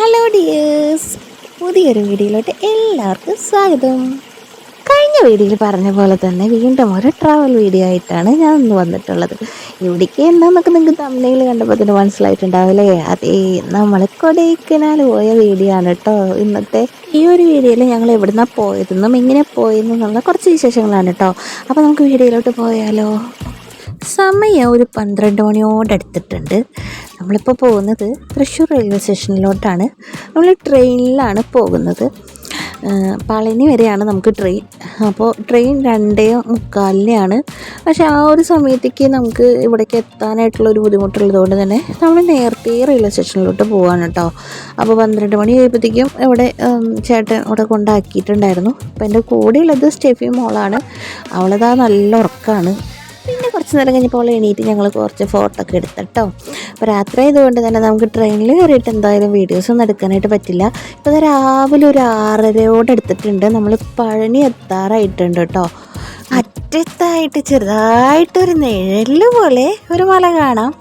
Hello dears, പുതിയൊരു വീഡിയോയിലോട്ട് എല്ലാവർക്കും സ്വാഗതം. കഴിഞ്ഞ വീഡിയോയിൽ പറഞ്ഞ പോലെ തന്നെ വീണ്ടും ഒരു ട്രാവൽ വീഡിയോ ആയിട്ടാണ് ഞാൻ ഇന്ന് വന്നിട്ടുള്ളത്. ഇവിടേക്ക് എന്താണെന്നൊക്കെ നിങ്ങൾക്ക് തമിഴിൽ കണ്ടപ്പോൾ തന്നെ മനസ്സിലായിട്ടുണ്ടാവില്ലേ? അതേ, നമ്മൾ കൊടൈക്കനാൽ പോയ വീഡിയോ ആണ് കേട്ടോ ഇന്നത്തെ. ഈ ഒരു വീഡിയോയിൽ ഞങ്ങൾ എവിടുന്നാണ് പോയതെന്നും എങ്ങനെ പോയതെന്നുള്ള കുറച്ച് വിശേഷങ്ങളാണ് കേട്ടോ. അപ്പോൾ നമുക്ക് വീഡിയോയിലോട്ട് പോയാലോ? സമയം ഒരു 12 മണിയോടടുത്തിട്ടുണ്ട്. നമ്മളിപ്പോൾ പോകുന്നത് തൃശ്ശൂർ റെയിൽവേ സ്റ്റേഷനിലോട്ടാണ്. നമ്മൾ ട്രെയിനിലാണ് പോകുന്നത്. പളനി വരെയാണ് നമുക്ക് ട്രെയിൻ. അപ്പോൾ ട്രെയിൻ 2:45-നാണ്. പക്ഷേ ആ ഒരു സമയത്തേക്ക് നമുക്ക് ഇവിടേക്ക് എത്താനായിട്ടുള്ളൊരു ബുദ്ധിമുട്ടുള്ളതുകൊണ്ട് തന്നെ നമ്മൾ നേരത്തെ റെയിൽവേ സ്റ്റേഷനിലോട്ട് പോകാണ് കേട്ടോ. അപ്പോൾ 12 മണി കഴിയുമ്പോഴത്തേക്കും ഇവിടെ ചേട്ടൻ ഇവിടെ കൊണ്ടാക്കിയിട്ടുണ്ടായിരുന്നു. അപ്പോൾ എൻ്റെ കൂടെയുള്ളത് സ്റ്റെഫി മോളാണ്. അവളതാ നല്ല ഉറക്കമാണ്. പിന്നെ കുറച്ച് നേരം കഴിഞ്ഞപ്പോൾ എണീറ്റ് ഞങ്ങൾ കുറച്ച് ഫോട്ടോ ഒക്കെ എടുത്തിട്ടോ. അപ്പോൾ രാത്രി ആയതുകൊണ്ട് തന്നെ നമുക്ക് ട്രെയിനിൽ കയറിയിട്ട് എന്തായാലും വീഡിയോസൊന്നും എടുക്കാനായിട്ട് പറ്റില്ല. ഇപ്പോൾ രാവിലെ ഒരു 6:30 എടുത്തിട്ടുണ്ട്. നമ്മൾ പഴനി എത്താറായിട്ടുണ്ട് കേട്ടോ. അറ്റത്തായിട്ട് ചെറുതായിട്ടൊരു നിഴല് പോലെ ഒരു മല കാണാം.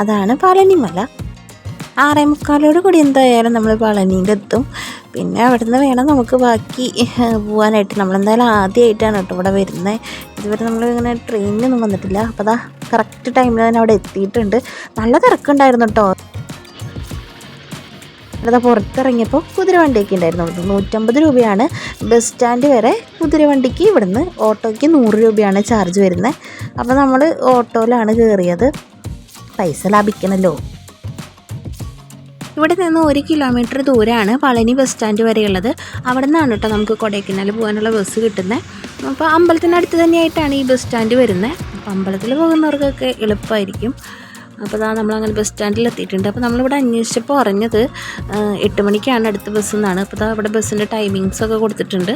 അതാണ് പളനി മല. 6:45 കൂടി എന്തായാലും നമ്മൾ പളനിയിൽ എത്തും. പിന്നെ അവിടെ നിന്ന് വേണം നമുക്ക് ബാക്കി പോകാനായിട്ട്. നമ്മളെന്തായാലും ആദ്യമായിട്ടാണ് കേട്ടോ ഇവിടെ വരുന്നത്. ഇതുവരെ നമ്മളിങ്ങനെ ട്രെയിനിലൊന്നും വന്നിട്ടില്ല. അപ്പോൾ അതാ കറക്റ്റ് ടൈമിൽ തന്നെ അവിടെ എത്തിയിട്ടുണ്ട്. നല്ല തിരക്കുണ്ടായിരുന്നു കേട്ടോ. അവിടെ പുറത്തിറങ്ങിയപ്പോൾ കുതിരവണ്ടിയൊക്കെ ഉണ്ടായിരുന്നു. 150 രൂപയാണ് ബസ് സ്റ്റാൻഡ് വരെ കുതിരവണ്ടിക്ക്. ഇവിടുന്ന് ഓട്ടോയ്ക്ക് 100 രൂപയാണ് ചാർജ് വരുന്നത്. അപ്പോൾ നമ്മൾ ഓട്ടോയിലാണ് കയറിയത്. പൈസ ലാഭിക്കണമല്ലോ. ഇവിടെ നിന്ന് 1 കിലോമീറ്റർ ദൂരമാണ് പളനി ബസ് സ്റ്റാൻഡ് വരെയുള്ളത്. അവിടെ നിന്നാണ് കേട്ടോ നമുക്ക് കൊടൈക്കനാൽ പോകാനുള്ള ബസ് കിട്ടുന്നത്. അപ്പോൾ അമ്പലത്തിനടുത്ത് തന്നെയായിട്ടാണ് ഈ ബസ് സ്റ്റാൻഡ് വരുന്നത്. അപ്പോൾ അമ്പലത്തിൽ പോകുന്നവർക്കൊക്കെ എളുപ്പമായിരിക്കും. അപ്പോൾ നമ്മളങ്ങനെ ബസ് സ്റ്റാൻഡിൽ എത്തിയിട്ടുണ്ട്. അപ്പോൾ നമ്മളിവിടെ അന്വേഷിച്ചപ്പോൾ അറിഞ്ഞത് 8 മണിക്കാണ് അടുത്ത ബസ് എന്നാണ്. അപ്പോൾ ഇവിടെ ബസ്സിൻ്റെ ടൈമിങ്സൊക്കെ കൊടുത്തിട്ടുണ്ട്.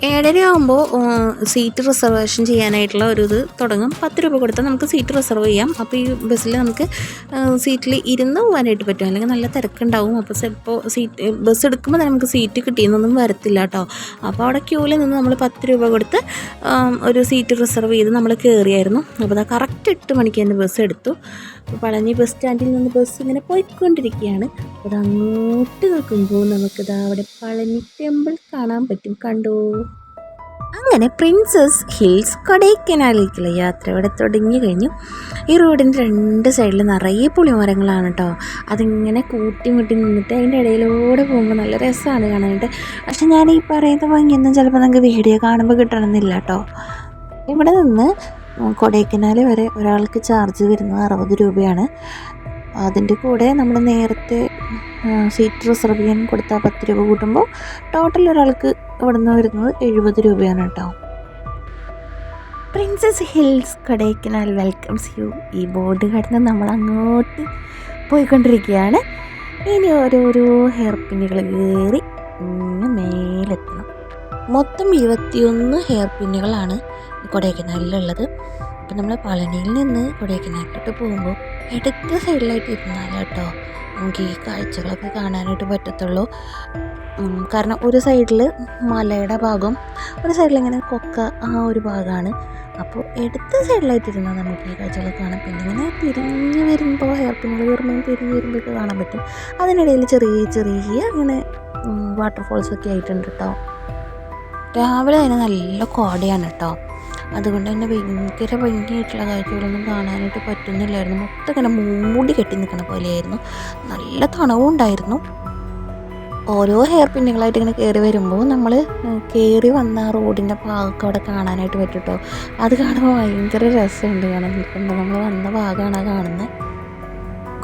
7:30 ആകുമ്പോൾ സീറ്റ് റിസർവേഷൻ ചെയ്യാനായിട്ടുള്ള ഒരു ഇത് തുടങ്ങും. 10 രൂപ കൊടുത്താൽ നമുക്ക് സീറ്റ് റിസർവ് ചെയ്യാം. അപ്പോൾ ഈ ബസ്സിൽ നമുക്ക് സീറ്റിൽ ഇരുന്ന് പോകാനായിട്ട് പറ്റും. അല്ലെങ്കിൽ നല്ല തിരക്കുണ്ടാവും. അപ്പോൾ ഇപ്പോൾ ബസ് എടുക്കുമ്പോൾ തന്നെ നമുക്ക് സീറ്റ് കിട്ടിയെന്നൊന്നും വരത്തില്ല കേട്ടോ. അപ്പോൾ അവിടെ ക്യൂവിൽ നിന്ന് നമ്മൾ 10 രൂപ കൊടുത്ത് ഒരു സീറ്റ് റിസർവ് ചെയ്ത് നമ്മൾ കയറിയായിരുന്നു. അപ്പോൾ കറക്റ്റ് 8 മണിക്ക് തന്നെ ബസ് എടുത്തു. പളനി ബസ് സ്റ്റാൻഡിൽ നിന്ന് ബസ് ഇങ്ങനെ പോയിക്കൊണ്ടിരിക്കുകയാണ്. അപ്പോൾ അങ്ങോട്ട് നോക്കുമ്പോൾ നമുക്കിതാ അവിടെ പളനി ടെമ്പിൾ കാണാൻ പറ്റും. കണ്ടോ? അങ്ങനെ പ്രിൻസസ് ഹിൽസ് കൊടൈക്കനാലിലേക്കുള്ള യാത്ര ഇവിടെ തുടങ്ങി കഴിഞ്ഞു. ഈ റോഡിൻ്റെ 2 സൈഡിൽ നിറയെ പുളിമരങ്ങളാണ് കേട്ടോ. അതിങ്ങനെ കൂട്ടിമുട്ടി നിന്നിട്ട് അതിൻ്റെ ഇടയിലൂടെ പോകുമ്പോൾ നല്ല രസമാണ് കാണാനായിട്ട്. പക്ഷെ ഞാൻ ഈ പറയുന്ന ഭംഗിയൊന്നും ചിലപ്പോൾ നമുക്ക് വീഡിയോ കാണുമ്പോൾ കിട്ടണമെന്നില്ല കേട്ടോ. ഇവിടെ നിന്ന് കൊടൈക്കനാൽ വരെ ഒരാൾക്ക് ചാർജ് വരുന്നത് 60 രൂപയാണ്. അതിൻ്റെ കൂടെ നമ്മൾ നേരത്തെ സീറ്റ് റിസർവ് ചെയ്യാൻ കൊടുത്താൽ 10 രൂപ കൂട്ടുമ്പോൾ ടോട്ടൽ ഒരാൾക്ക് ഇവിടെ നിന്ന് വരുന്നത് 70 രൂപയാണ് കേട്ടോ. Princess hills Kodaikanal welcomes U. ഈ ബോർഡ് കടന്ന് നമ്മൾ അങ്ങോട്ട് പോയിക്കൊണ്ടിരിക്കുകയാണ്. ഇനി ഓരോരോ ഹെയർ പിന്നുകൾ കയറി മേലെത്തണം. മൊത്തം 21 ഹെയർ പിന്നുകളാണ് കൊടൈക്കനാലിലുള്ളത്. അപ്പം നമ്മൾ പളനിയിൽ നിന്ന് കൊടൈക്കനാലിലോട്ട് പോകുമ്പോൾ ഇടത്തെ സൈഡിലായിട്ട് ഇരുന്നാൽ കേട്ടോ നമുക്ക് ഈ കാഴ്ചകളൊക്കെ കാണാനായിട്ട് പറ്റത്തുള്ളൂ. കാരണം ഒരു സൈഡിൽ മലയുടെ ഭാഗം, ഒരു സൈഡിൽ ഇങ്ങനെ കൊക്ക, ആ ഒരു ഭാഗമാണ്. അപ്പോൾ ഇടത്തെ സൈഡിലായിട്ടിരുന്നാൽ നമുക്ക് ഈ കാഴ്ചകളൊക്കെ കാണാം. പിന്നെ ഇങ്ങനെ തിരിഞ്ഞ് വരുമ്പോൾ ഹെയർ പിന്നുകൾ കയറുമ്പോൾ തിരിഞ്ഞ് വരുമ്പോഴൊക്കെ കാണാൻ പറ്റും. അതിനിടയിൽ ചെറിയ ചെറിയ ഇങ്ങനെ വാട്ടർഫോൾസൊക്കെ ആയിട്ടുണ്ട് കേട്ടോ. രാവിലെ തന്നെ നല്ല കോടയാണ് കേട്ടോ. അതുകൊണ്ട് തന്നെ ഭയങ്കര ഭംഗിയായിട്ടുള്ള കാഴ്ചകളൊന്നും കാണാനായിട്ട് പറ്റുന്നില്ലായിരുന്നു. മൊത്തം ഇങ്ങനെ മൂടി കെട്ടി നിൽക്കുന്ന പോലെയായിരുന്നു. നല്ല തണവും ഉണ്ടായിരുന്നു. ഓരോ ഹെയർ പിന്നുകളായിട്ട് ഇങ്ങനെ കയറി വരുമ്പോൾ നമ്മൾ കയറി വന്ന റോഡിൻ്റെ ഭാഗമൊക്കെ അവിടെ കാണാനായിട്ട് പറ്റും കേട്ടോ. അത് കാണുമ്പോൾ ഭയങ്കര രസമുണ്ട് കാണാൻ. നിൽക്കുമ്പോൾ നമ്മൾ വന്ന ഭാഗമാണ് ആ കാണുന്നത്.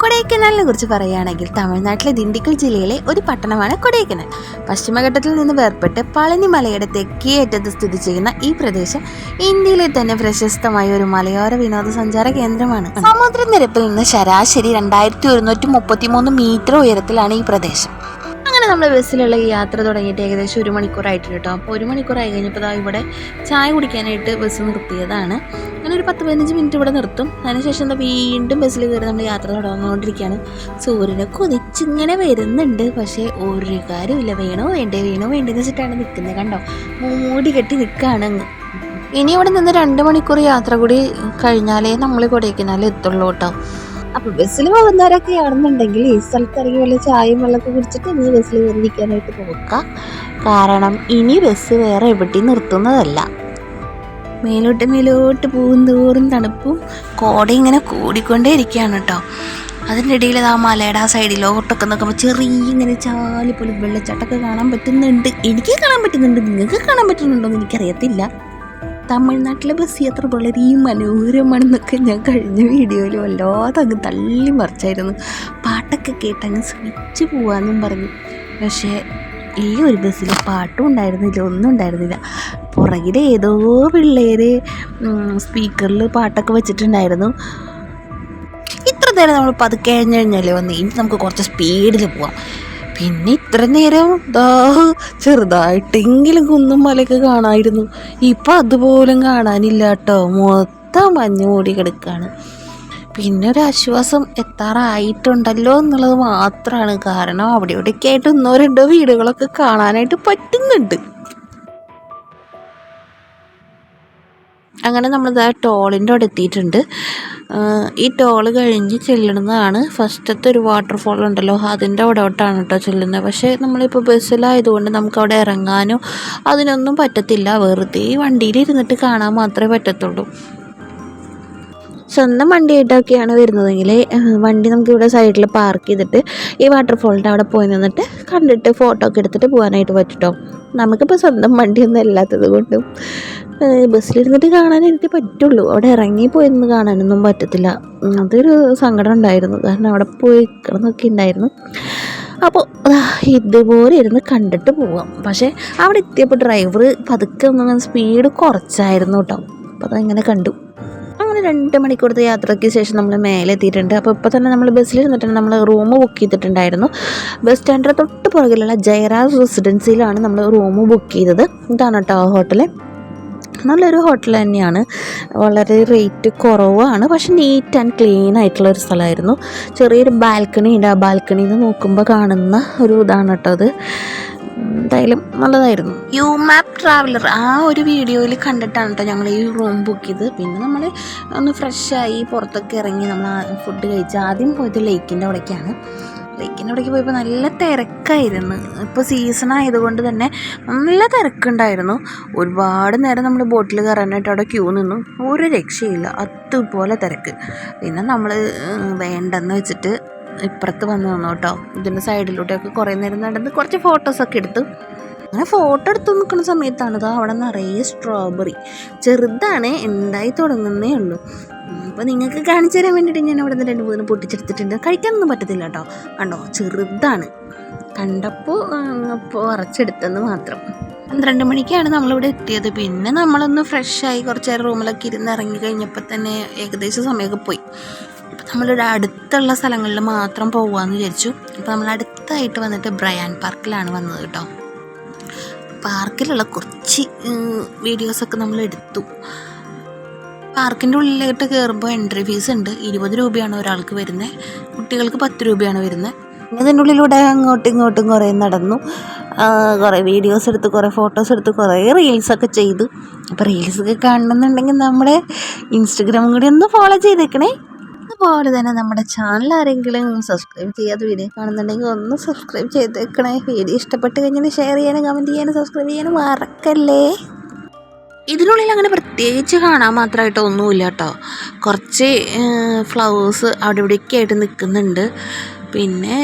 കൊടൈക്കനാലിനെ കുറിച്ച് പറയുകയാണെങ്കിൽ തമിഴ്നാട്ടിലെ ദിണ്ടിക്കൽ ജില്ലയിലെ ഒരു പട്ടണമാണ് കൊടൈക്കനാൽ. പശ്ചിമഘട്ടത്തിൽ നിന്ന് വേർപെട്ട് പളനി മലയുടെ തെക്കേ അറ്റത്ത് സ്ഥിതി ചെയ്യുന്ന ഈ പ്രദേശം ഇന്ത്യയിലെ തന്നെ പ്രശസ്തമായ ഒരു മലയോര വിനോദസഞ്ചാര കേന്ദ്രമാണ്. സമുദ്രനിരപ്പിൽ നിന്ന് ശരാശരി 2133 മീറ്റർ ഉയരത്തിലാണ് ഈ പ്രദേശം. അങ്ങനെ നമ്മൾ ബസ്സിലുള്ള ഈ യാത്ര തുടങ്ങിയിട്ട് ഏകദേശം 1 മണിക്കൂറായിട്ടുണ്ട് കേട്ടോ. അപ്പോൾ 1 മണിക്കൂറായി കഴിഞ്ഞപ്പോൾ ഇവിടെ ചായ കുടിക്കാനായിട്ട് ബസ് നിർത്തിയതാണ്. അങ്ങനെ ഒരു 10-15 മിനിറ്റ് ഇവിടെ നിർത്തും. അതിനുശേഷം വീണ്ടും ബസ്സിൽ കയറി നമ്മൾ യാത്ര തുടർന്നുകൊണ്ടിരിക്കുകയാണ്. സൂര്യനെ കൊതിച്ചിങ്ങനെ വരുന്നുണ്ട്. പക്ഷേ ഒരു കാര്യമില്ല. വേണോ വേണ്ടേന്ന് വെച്ചിട്ടാണ് നിൽക്കുന്നത്. കണ്ടോ, മൂടി കെട്ടി നിൽക്കുകയാണ്. ഇനി ഇവിടെ നിന്ന് 2 മണിക്കൂർ യാത്ര കൂടി കഴിഞ്ഞാലേ നമ്മൾ കൊടൈക്കനാൽ എത്തുള്ളൂ കേട്ടോ. അപ്പോൾ ബസ്സിൽ പോകുന്നവരൊക്കെ ആണെന്നുണ്ടെങ്കിൽ ഈ സ്ഥലത്ത് ഇറങ്ങി വല്ല ചായയും വെള്ളമൊക്കെ കുടിച്ചിട്ട് ഇനി ബസ്സിൽ കയറിയിരിക്കാനായിട്ട് നോക്കുക. കാരണം ഇനി ബസ് വേറെ എവിടെയും നിർത്തുന്നതല്ല. മേലോട്ട് പോകും തോറും തണുപ്പും കോട ഇങ്ങനെ കൂടിക്കൊണ്ടേ ഇരിക്കുകയാണ് കേട്ടോ. അതിൻ്റെ ഇടയിൽ ആ മലയുടെ ആ സൈഡിലോട്ടൊക്കെ നോക്കുമ്പോൾ ചെറിയ ഇങ്ങനെ ചാലി പോലെ വെള്ളച്ചാട്ടമൊക്കെ കാണാൻ പറ്റുന്നുണ്ട്. എനിക്ക് കാണാൻ പറ്റുന്നുണ്ട്, നിങ്ങൾക്ക് കാണാൻ പറ്റുന്നുണ്ടോ എന്ന് എനിക്കറിയത്തില്ല. തമിഴ്നാട്ടിലെ ബസ് യാത്ര വളരെ മനോഹരമാണെന്നൊക്കെ ഞാൻ കഴിഞ്ഞ വീഡിയോയിൽ വല്ലാതെ അങ്ങ് തള്ളി മറിച്ചായിരുന്നു. പാട്ടൊക്കെ കേട്ടങ്ങ് സ്വിച്ച് പോവാന്നും പറഞ്ഞു. പക്ഷേ ഈ ഒരു ബസ്സിൽ പാട്ടും ഉണ്ടായിരുന്നില്ല, ഒന്നും ഉണ്ടായിരുന്നില്ല. പുറകിൽ ഏതോ പിള്ളേർ സ്പീക്കറിൽ പാട്ടൊക്കെ വെച്ചിട്ടുണ്ടായിരുന്നു. ഇത്ര നേരം നമ്മൾ പതുക്കെ കഴിഞ്ഞാലേ വന്ന് ഇനി നമുക്ക് കുറച്ച് സ്പീഡിൽ പോവാം. പിന്നെ ഇത്ര നേരം ചെറുതായിട്ടെങ്കിലും കുന്നും മലയൊക്കെ കാണാമായിരുന്നു. ഇപ്പം അതുപോലും കാണാനില്ല കേട്ടോ. മൊത്തം മഞ്ഞ് മൂടി കിടക്കുകയാണ്. പിന്നെ ഒരു ആശ്വാസം എത്താറായിട്ടുണ്ടല്ലോ എന്നുള്ളത് മാത്രമാണ്. കാരണം അവിടെ ഇവിടെയൊക്കെ ആയിട്ട് 1-2 വീടുകളൊക്കെ കാണാനായിട്ട് പറ്റുന്നുണ്ട്. അങ്ങനെ നമ്മളിത് ടോളിൻ്റെ അവിടെ എത്തിയിട്ടുണ്ട്. ഈ ടോള് കഴിഞ്ഞ് ചെല്ലുന്നതാണ് ഫസ്റ്റത്തെ ഒരു വാട്ടർഫോൾ ഉണ്ടല്ലോ, അതിൻ്റെ അവിടോട്ടാണ് കേട്ടോ ചെല്ലുന്നത്. പക്ഷേ നമ്മളിപ്പോൾ ബസ്സിലായതുകൊണ്ട് നമുക്കവിടെ ഇറങ്ങാനോ അതിനൊന്നും പറ്റത്തില്ല. വെറുതെ വണ്ടിയിൽ ഇരുന്നിട്ട് കാണാൻ മാത്രമേ പറ്റത്തുള്ളൂ. സ്വന്തം വണ്ടിയായിട്ടൊക്കെയാണ് വരുന്നതെങ്കിൽ വണ്ടി നമുക്കിവിടെ സൈഡിൽ പാർക്ക് ചെയ്തിട്ട് ഈ വാട്ടർഫോളിൻ്റെ അവിടെ പോയി നിന്നിട്ട് കണ്ടിട്ട് ഫോട്ടോ ഒക്കെ എടുത്തിട്ട് പോകാനായിട്ട് പറ്റും. നമുക്കിപ്പോൾ സ്വന്തം വണ്ടിയൊന്നും ഇല്ലാത്തത് കൊണ്ടും ബസ്സിലിരുന്നിട്ട് കാണാനായിട്ട് പറ്റുള്ളൂ. അവിടെ ഇറങ്ങിപ്പോയിരുന്ന് കാണാനൊന്നും പറ്റത്തില്ല. അതൊരു സങ്കടം ഉണ്ടായിരുന്നു. കാരണം അവിടെ പോയി കിടന്നൊക്കെ ഉണ്ടായിരുന്നു. അപ്പോൾ ഇതുപോലെ ഇരുന്ന് കണ്ടിട്ട് പോവാം. പക്ഷേ അവിടെ എത്തിയപ്പോൾ ഡ്രൈവർ പതുക്കെ ഒന്നും സ്പീഡ് കുറച്ചായിരുന്നു കേട്ടോ. അപ്പോൾ അതങ്ങനെ കണ്ടു. അങ്ങനെ 2 മണിക്കൂറത്തെ യാത്രയ്ക്ക് ശേഷം നമ്മൾ മേലെ എത്തിയിട്ടുണ്ട്. അപ്പോൾ ഇപ്പോൾ തന്നെ നമ്മൾ ബസ്സിലിരുന്നിട്ടുണ്ട്. നമ്മൾ റൂം ബുക്ക് ചെയ്തിട്ടുണ്ടായിരുന്നു. ബസ് സ്റ്റാൻഡിൻ്റെ തൊട്ട് പുറകിലുള്ള ജയരാജ് റെസിഡൻസിയിലാണ് നമ്മൾ റൂം ബുക്ക് ചെയ്തത്. ഇതാണ് കേട്ടോ ഹോട്ടൽ. നല്ലൊരു ഹോട്ടൽ തന്നെയാണ്. വളരെ റേറ്റ് കുറവാണ്. പക്ഷെ നീറ്റ് ആൻഡ് ക്ലീൻ ആയിട്ടുള്ളൊരു സ്ഥലമായിരുന്നു. ചെറിയൊരു ബാൽക്കണി ഉണ്ട്. ആ ബാൽക്കണിയിൽ നിന്ന് നോക്കുമ്പോൾ കാണുന്ന ഒരു ഇതാണ് കേട്ടോ അത്. എന്തായാലും നല്ലതായിരുന്നു. യുമാപ്പ് ട്രാവലർ ആ ഒരു വീഡിയോയിൽ കണ്ടിട്ടാണ് കേട്ടോ ഞങ്ങൾ ഈ റൂം ബുക്ക് ചെയ്ത്. പിന്നെ നമ്മൾ ഒന്ന് ഫ്രഷായി പുറത്തൊക്കെ ഇറങ്ങി നമ്മൾ ഫുഡ് കഴിച്ച് ആദ്യം പോയത് ലേക്കിൻ്റെ അവിടേക്കാണ്. ലേക്കിൻ്റെ അവിടേക്ക് പോയപ്പോൾ നല്ല തിരക്കായിരുന്നു. ഇപ്പോൾ സീസൺ ആയതുകൊണ്ട് തന്നെ നല്ല തിരക്കുണ്ടായിരുന്നു. ഒരുപാട് നേരം നമ്മൾ ബോട്ടിൽ കയറാനായിട്ട് അവിടെ ക്യൂ നിന്നു. ഒരു രക്ഷയില്ല, അതുപോലെ തിരക്ക്. പിന്നെ നമ്മൾ വേണ്ടെന്ന് വെച്ചിട്ട് ഇപ്പുറത്ത് വന്ന് നിന്നു കേട്ടോ. ഇതിൻ്റെ സൈഡിലൂടെയൊക്കെ കുറേ നേരം നടന്ന് കുറച്ച് ഫോട്ടോസൊക്കെ എടുത്തു. അങ്ങനെ ഫോട്ടോ എടുത്ത് നിൽക്കുന്ന സമയത്താണിത് അവിടെ നിറയെ സ്ട്രോബെറി. ചെറുതാണ്, ഉണ്ടായി തുടങ്ങുന്നേ ഉള്ളൂ. അപ്പോൾ നിങ്ങൾക്ക് കാണിച്ചു തരാൻ വേണ്ടിയിട്ട് ഞാൻ അവിടെ നിന്ന് 2-3 പൊട്ടിച്ചെടുത്തിട്ടുണ്ട്. കഴിക്കാനൊന്നും പറ്റത്തില്ല കേട്ടോ. കണ്ടോ, ചെറുതാണ്. കണ്ടപ്പോൾ അരച്ചെടുത്തെന്ന് മാത്രം. 12 മണിക്കാണ് നമ്മളിവിടെ എത്തിയത്. പിന്നെ നമ്മളൊന്ന് ഫ്രഷായി കുറച്ച് നേരം റൂമിലൊക്കെ ഇരുന്ന് ഇറങ്ങി കഴിഞ്ഞപ്പോൾ തന്നെ ഏകദേശം സമയമൊക്കെ പോയി. അപ്പോൾ നമ്മളിവിടെ അടുത്തുള്ള സ്ഥലങ്ങളിൽ മാത്രം പോകാമെന്ന് വിചാരിച്ചു. അപ്പോൾ നമ്മൾ അടുത്തായിട്ട് വന്നിട്ട് ബ്രയാൻ പാർക്കിലാണ് വന്നത് കേട്ടോ. പാർക്കിലുള്ള കുറച്ച് വീഡിയോസൊക്കെ നമ്മൾ എടുത്തു. പാർക്കിൻ്റെ ഉള്ളിലോട്ട് കയറുമ്പോൾ എൻട്രി ഫീസ് ഉണ്ട്. 20 രൂപയാണ് ഒരാൾക്ക് വരുന്നത്. കുട്ടികൾക്ക് 10 രൂപയാണ് വരുന്നത്. അതിൻ്റെ ഉള്ളിലൂടെ അങ്ങോട്ടും ഇങ്ങോട്ടും കുറേ നടന്നു, കുറേ വീഡിയോസ് എടുത്ത്, കുറേ ഫോട്ടോസ് എടുത്ത്, കുറേ റീൽസൊക്കെ ചെയ്തു. അപ്പോൾ റീൽസൊക്കെ കാണണമെന്നുണ്ടെങ്കിൽ നമ്മുടെ ഇൻസ്റ്റഗ്രാമും കൂടി ഒന്ന് ഫോളോ ചെയ്തേക്കണേ. അതുപോലെ തന്നെ നമ്മുടെ ചാനൽ ആരെങ്കിലും സബ്സ്ക്രൈബ് ചെയ്യാതെ വീഡിയോ കാണുന്നുണ്ടെങ്കിൽ ഒന്ന് സബ്സ്ക്രൈബ് ചെയ്തേക്കണേ. വീഡിയോ ഇഷ്ടപ്പെട്ട് കഴിഞ്ഞാൽ ഷെയർ ചെയ്യാനും കമൻറ്റ് ചെയ്യാനും സബ്സ്ക്രൈബ് ചെയ്യാനും മറക്കല്ലേ. ഇതിനുള്ളിൽ അങ്ങനെ പ്രത്യേകിച്ച് കാണാൻ മാത്രമായിട്ട് ഒന്നുമില്ല കേട്ടോ. കുറച്ച് ഫ്ലവേഴ്സ് അവിടെ ഇവിടെയൊക്കെ ആയിട്ട് നിൽക്കുന്നുണ്ട്. പിന്നെ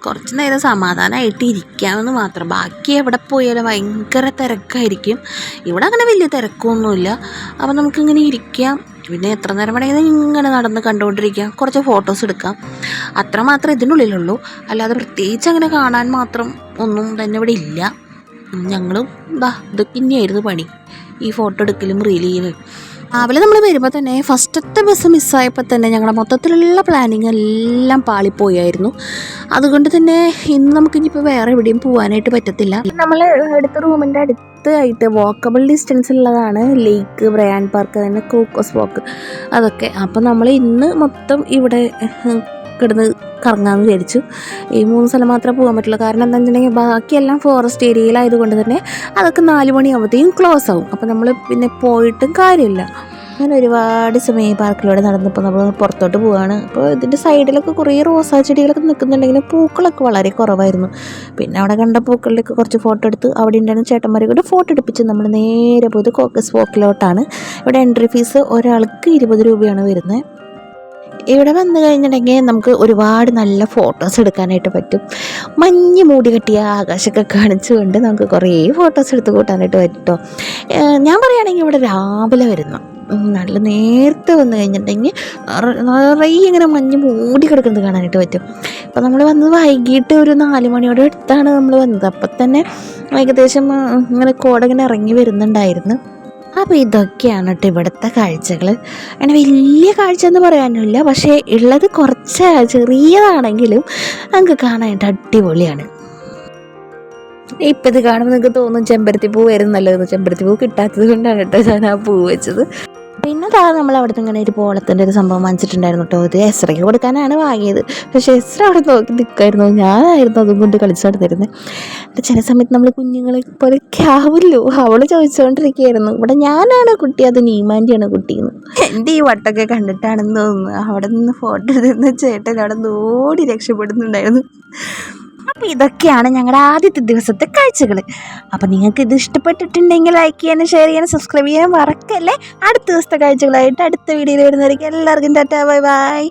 കുറച്ച് നേരം സമാധാനമായിട്ട് ഇരിക്കാമെന്ന് മാത്രം. ബാക്കി എവിടെ പോയാലും ഭയങ്കര തിരക്കായിരിക്കും. ഇവിടെ അങ്ങനെ വലിയ തിരക്കൊന്നുമില്ല. അപ്പോൾ നമുക്കിങ്ങനെ ഇരിക്കാം. പിന്നെ എത്ര നേരം വേണമെങ്കിൽ ഇങ്ങനെ നടന്ന് കണ്ടുകൊണ്ടിരിക്കാം, കുറച്ച് ഫോട്ടോസ് എടുക്കാം. അത്രമാത്രം ഇതിനുള്ളിലുള്ളൂ. അല്ലാതെ പ്രത്യേകിച്ച് അങ്ങനെ കാണാൻ മാത്രം ഒന്നും തന്നെ ഇവിടെ ഇല്ല. ഞങ്ങളും ഇതൊക്കെ തന്നെയായിരുന്നു പണി, ഈ ഫോട്ടോ എടുക്കലും റീൽ ചെയ്യലും. രാവിലെ നമ്മൾ വരുമ്പോൾ തന്നെ ഫസ്റ്റത്തെ ബസ് മിസ്സായപ്പോൾ തന്നെ ഞങ്ങളുടെ മൊത്തത്തിലുള്ള പ്ലാനിങ് എല്ലാം പാളിപ്പോയായിരുന്നു. അതുകൊണ്ട് തന്നെ ഇന്ന് നമുക്കിനിപ്പോൾ വേറെ എവിടെയും പോകാനായിട്ട് പറ്റത്തില്ല. നമ്മൾ എടുത്ത റൂമിൻ്റെ അടുത്തായിട്ട് വാക്കബിൾ ഡിസ്റ്റൻസിലുള്ളതാണ് ലേക്ക്, ബ്രയാൻ പാർക്ക്, തന്നെ കോക്കോസ് വാക്ക്, അതൊക്കെ. അപ്പോൾ നമ്മൾ ഇന്ന് മൊത്തം ഇവിടെ കിടന്ന് കറങ്ങാമെന്ന് വിചാരിച്ചു. ഈ 3 സ്ഥലം മാത്രമേ പോകാൻ പറ്റുള്ളൂ. കാരണം എന്താണെന്ന് വെച്ചിട്ടുണ്ടെങ്കിൽ ബാക്കിയെല്ലാം ഫോറസ്റ്റ് ഏരിയയിലായതുകൊണ്ട് തന്നെ അതൊക്കെ 4 മണിയാകുമ്പോഴത്തേക്കും ക്ലോസ് ആവും. അപ്പോൾ നമ്മൾ പിന്നെ പോയിട്ടും കാര്യമില്ല. അങ്ങനെ ഒരുപാട് സമയം ഈ പാർക്കിലൂടെ നടന്നപ്പോൾ നമ്മൾ പുറത്തോട്ട് പോവുകയാണ്. അപ്പോൾ ഇതിൻ്റെ സൈഡിലൊക്കെ കുറേ റോസാ ചെടികളൊക്കെ നിൽക്കുന്നുണ്ടെങ്കിലും പൂക്കളൊക്കെ വളരെ കുറവായിരുന്നു. പിന്നെ അവിടെ കണ്ട പൂക്കളിലൊക്കെ കുറച്ച് ഫോട്ടോ എടുത്ത് അവിടെ ഉണ്ടായിരുന്ന ചേട്ടന്മാരെ കൂടെ ഫോട്ടോ എടുപ്പിച്ച് നമ്മൾ നേരെ പോയത് കോക്കസ് വാക്കിലോട്ടാണ്. ഇവിടെ എൻട്രി ഫീസ് ഒരാൾക്ക് 20 രൂപയാണ് വരുന്നത്. ഇവിടെ വന്നു കഴിഞ്ഞിട്ടുണ്ടെങ്കിൽ നമുക്ക് ഒരുപാട് നല്ല ഫോട്ടോസ് എടുക്കാനായിട്ട് പറ്റും. മഞ്ഞ് മൂടി കെട്ടിയ ആകാശമൊക്കെ കാണിച്ചുകൊണ്ട് നമുക്ക് കുറേ ഫോട്ടോസ് എടുത്ത് കൂട്ടാനായിട്ട് പറ്റും കേട്ടോ. ഞാൻ പറയുകയാണെങ്കിൽ ഇവിടെ രാവിലെ വരുന്നു നല്ല നേരത്തെ വന്നു കഴിഞ്ഞിട്ടുണ്ടെങ്കിൽ നിറയെ ഇങ്ങനെ മഞ്ഞ് മൂടി കിടക്കുന്നത് കാണാനായിട്ട് പറ്റും. അപ്പോൾ നമ്മൾ വന്നത് വൈകിട്ട് ഒരു 4 മണിയോടെ അടുത്താണ് നമ്മൾ വന്നത്. അപ്പം തന്നെ ഏകദേശം ഇങ്ങനെ കോടങ്ങനെ ഇറങ്ങി വരുന്നുണ്ടായിരുന്നു. അപ്പോൾ ഇതൊക്കെയാണ് കേട്ടോ ഇവിടുത്തെ കാഴ്ചകൾ. അങ്ങനെ വലിയ കാഴ്ച എന്ന് പറയാനില്ല, പക്ഷേ ഉള്ളത് കുറച്ച് ചെറിയതാണെങ്കിലും നമുക്ക് കാണാനായിട്ട് അടിപൊളിയാണ്. ഇപ്പം ഇത് കാണുമ്പോൾ നിങ്ങൾക്ക് തോന്നും ചെമ്പരത്തി പൂ വരുന്ന നല്ലതെന്ന്. ചെമ്പരത്തി പൂ കിട്ടാത്തത് കൊണ്ടാണ് കേട്ടോ ഞാൻ ആ പൂ വെച്ചത്. പിന്നെ നമ്മൾ അവിടുത്തെ ഇങ്ങനെ ഒരു പോളത്തിൻ്റെ ഒരു സംഭവം വാങ്ങിച്ചിട്ടുണ്ടായിരുന്നു കേട്ടോ. ഇത് എസ്രയ്ക്ക് കൊടുക്കാനാണ് വാങ്ങിയത്, പക്ഷേ എസ്ര അവിടെ നോക്കി നിൽക്കായിരുന്നു. ഞാനായിരുന്നു അതും കൊണ്ട് കളിച്ചു നടന്നിരുന്നത്. ചില സമയത്ത് നമ്മൾ കുഞ്ഞുങ്ങളെ പോലെ ആവില്ലോ, അവൾ ചോദിച്ചുകൊണ്ടിരിക്കുകയായിരുന്നു ഇവിടെ ഞാനാണ് കുട്ടി അത് നീമാൻ്റെയാണ് കുട്ടിയെന്ന്. എൻ്റെ ഈ വട്ടൊക്കെ കണ്ടിട്ടാണെന്ന് തോന്നുന്നു അവിടെ നിന്ന് ഫോട്ടോ എടുക്കുന്ന ചേട്ടൻ അവിടെ നിന്ന് ഓടി രക്ഷപ്പെടുന്നുണ്ടായിരുന്നു. അപ്പോൾ ഇതൊക്കെയാണ് ഞങ്ങളുടെ ആദ്യത്തെ ദിവസത്തെ കാഴ്ചകൾ. അപ്പോൾ നിങ്ങൾക്ക് ഇത് ഇഷ്ടപ്പെട്ടിട്ടുണ്ടെങ്കിൽ ലൈക്ക് ചെയ്യാനും ഷെയർ ചെയ്യാനും സബ്സ്ക്രൈബ് ചെയ്യാനും മറക്കല്ലേ. അടുത്ത ദിവസത്തെ കാഴ്ചകളായിട്ട് അടുത്ത വീഡിയോയിൽ വരുന്നവർക്ക് എല്ലാവർക്കും ടാറ്റാ ബൈ ബൈ.